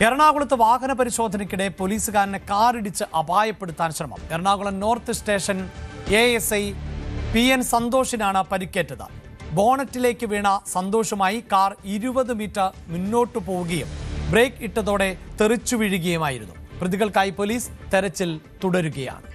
എറണാകുളത്ത് വാഹന പരിശോധനയ്ക്കിടെ പോലീസുകാരനെ കാറിടിച്ച് അപായപ്പെടുത്താൻ ശ്രമം. Ernakulam north station ASI PN സന്തോഷിനാണ് പരിക്കേറ്റത്. ബോണറ്റിലേക്ക് വീണ സന്തോഷുമായി കാർ 20 മീറ്റർ മുന്നോട്ടു പോവുകയും ബ്രേക്ക് ഇട്ടതോടെ തെറിച്ചു വീഴുകയുമായിരുന്നു. പ്രതികൾക്കായി പോലീസ് തെരച്ചിൽ തുടരുകയാണ്.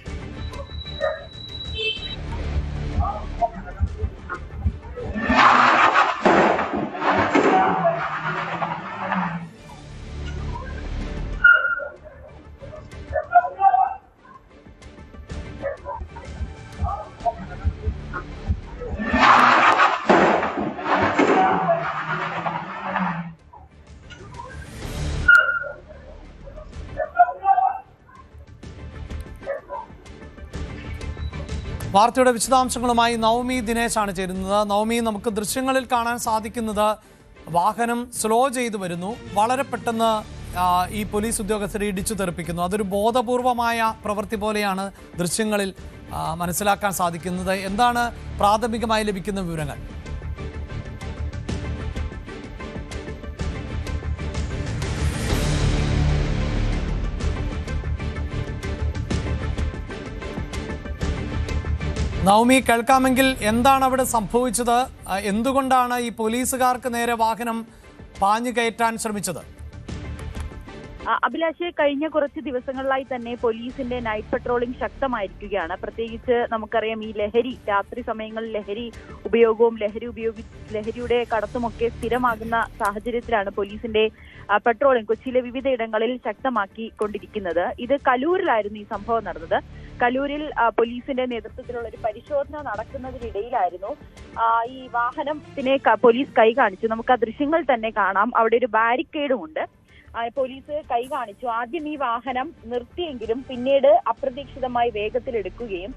വാർത്തയുടെ വിശദാംശങ്ങളുമായി നവമി ദിനേശാണ് ചേരുന്നത്. നവമി, നമുക്ക് ദൃശ്യങ്ങളിൽ കാണാൻ സാധിക്കുന്നത് വാഹനം സ്ലോ ചെയ്തു വരുന്നു. വളരെ പെട്ടെന്ന് ഈ പോലീസ് ഉദ്യോഗസ്ഥരെ ഇടിച്ചു തെറിപ്പിക്കുന്നു. അതൊരു ബോധപൂർവമായ പ്രവൃത്തി പോലെയാണ് ദൃശ്യങ്ങളിൽ മനസ്സിലാക്കാൻ സാധിക്കുന്നത്. എന്താണ് പ്രാഥമികമായി ലഭിക്കുന്ന വിവരങ്ങൾ? നവമി, കേൾക്കാമെങ്കിൽ എന്താണ് അവിടെ സംഭവിച്ചത്? എന്തുകൊണ്ടാണ് ഈ പോലീസുകാർക്ക് നേരെ വാഹനം പാഞ്ഞു കയറ്റാൻ ശ്രമിച്ചത്? അഭിലാഷെ, കഴിഞ്ഞ കുറച്ച് ദിവസങ്ങളിലായി തന്നെ പോലീസിന്റെ നൈറ്റ് പട്രോളിംഗ് ശക്തമായിരിക്കുകയാണ്. പ്രത്യേകിച്ച് നമുക്കറിയാം, ഈ രാത്രി സമയങ്ങളിൽ ലഹരി ഉപയോഗവും ലഹരിയുടെ കടത്തുമൊക്കെ സ്ഥിരമാകുന്ന സാഹചര്യത്തിലാണ് പോലീസിന്റെ പട്രോളിംഗ് കൊച്ചിയിലെ വിവിധ ഇടങ്ങളിൽ ശക്തമാക്കി കൊണ്ടിരിക്കുന്നത്. ഇത് കലൂരിലായിരുന്നു ഈ സംഭവം നടന്നത്. കലൂരിൽ പോലീസിന്റെ നേതൃത്വത്തിലുള്ള ഒരു പരിശോധന നടക്കുന്നതിനിടയിലായിരുന്നു ഈ വാഹനത്തിനെ പോലീസ് കൈ കാണിച്ചു. നമുക്ക് ആ ദൃശ്യങ്ങൾ തന്നെ കാണാം. അവിടെ ഒരു ബാരിക്കേഡും ഉണ്ട്. പോലീസ് കൈ കാണിച്ചു. ആദ്യം ഈ വാഹനം നിർത്തിയെങ്കിലും പിന്നീട് അപ്രതീക്ഷിതമായി വേഗത്തിലെടുക്കുകയും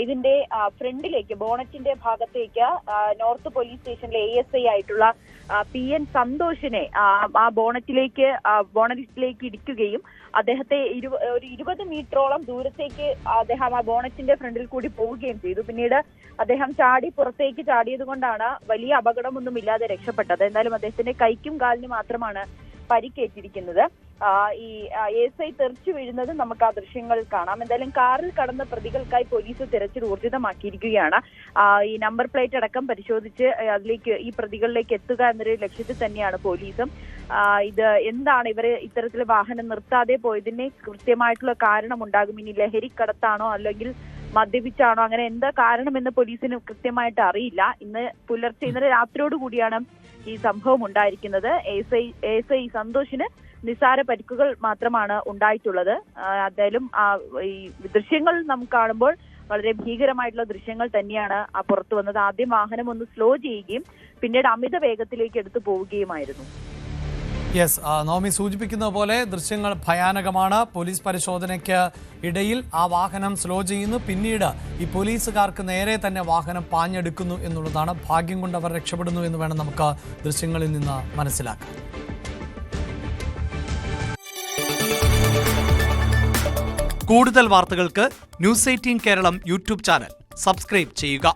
ഇതിന്റെ ഫ്രണ്ടിലേക്ക്, ബോണറ്റിന്റെ ഭാഗത്തേക്ക് നോർത്ത് പോലീസ് സ്റ്റേഷനിലെ ASI ആയിട്ടുള്ള PN സന്തോഷിനെ ആ ബോണറ്റിലേക്ക് ഇടിക്കുകയും അദ്ദേഹത്തെ ഒരു 20 മീറ്ററോളം ദൂരത്തേക്ക് അദ്ദേഹം ആ ബോണറ്റിന്റെ ഫ്രണ്ടിൽ കൂടി പോവുകയും ചെയ്തു. പിന്നീട് അദ്ദേഹം പുറത്തേക്ക് ചാടിയത് കൊണ്ടാണ് വലിയ അപകടമൊന്നുമില്ലാതെ രക്ഷപ്പെട്ടത്. എന്തായാലും അദ്ദേഹത്തിന്റെ കൈക്കും കാലിനും മാത്രമാണ് പരിക്കേറ്റിരിക്കുന്നത്. ഈ ASI തെറിച്ചു വീഴുന്നത് നമുക്ക് ആ ദൃശ്യങ്ങൾ കാണാം. എന്തായാലും കാറിൽ കടന്ന പ്രതികൾക്കായി പോലീസ് തിരച്ചിൽ ഊർജിതമാക്കിയിരിക്കുകയാണ്. ഈ നമ്പർ പ്ലേറ്റ് അടക്കം പരിശോധിച്ച് ഈ പ്രതികളിലേക്ക് എത്തുക എന്നൊരു ലക്ഷ്യത്തിൽ തന്നെയാണ് പോലീസും. ഇത് എന്താണ് ഇവര് ഇത്തരത്തിൽ വാഹനം നിർത്താതെ പോയതിന് കൃത്യമായിട്ടുള്ള കാരണം ഉണ്ടാകും. ഇനി ലഹരിക്കടത്താണോ അല്ലെങ്കിൽ മദ്യപിച്ചാണോ, അങ്ങനെ എന്താ കാരണമെന്ന് പോലീസിന് കൃത്യമായിട്ട് അറിയില്ല. ഇന്നലെ രാത്രിയോട് കൂടിയാണ് ഈ സംഭവം ഉണ്ടായിരിക്കുന്നത്. ASI സന്തോഷിന് നിസാര പരിക്കുകൾ മാത്രമാണ് ഉണ്ടായിട്ടുള്ളത്. എന്തായാലും ഈ ദൃശ്യങ്ങൾ നമുക്ക് കാണുമ്പോൾ വളരെ ഭീകരമായിട്ടുള്ള ദൃശ്യങ്ങൾ തന്നെയാണ് പുറത്തു വന്നത്. ആദ്യം വാഹനം ഒന്ന് സ്ലോ ചെയ്യുകയും പിന്നീട് അമിത വേഗത്തിലേക്ക് എടുത്തു പോവുകയുമായിരുന്നു. നവമി സൂചിപ്പിക്കുന്ന പോലെ ദൃശ്യങ്ങൾ ഭയാനകമാണ്. പോലീസ് പരിശോധനയ്ക്ക് ഇടയിൽ ആ വാഹനം സ്ലോ ചെയ്യുന്നു, പിന്നീട് ഈ പോലീസുകാർക്ക് നേരെ തന്നെ വാഹനം പാഞ്ഞെടുക്കുന്നു എന്നുള്ളതാണ്. ഭാഗ്യം കൊണ്ട് അവർ രക്ഷപ്പെടുന്നു എന്ന് വേണം നമുക്ക് ദൃശ്യങ്ങളിൽ നിന്ന് മനസ്സിലാക്കാൻ. കൂടുതൽ വാർത്തകൾക്ക് News 18 Keralam YouTube channel subscribe ചെയ്യുക.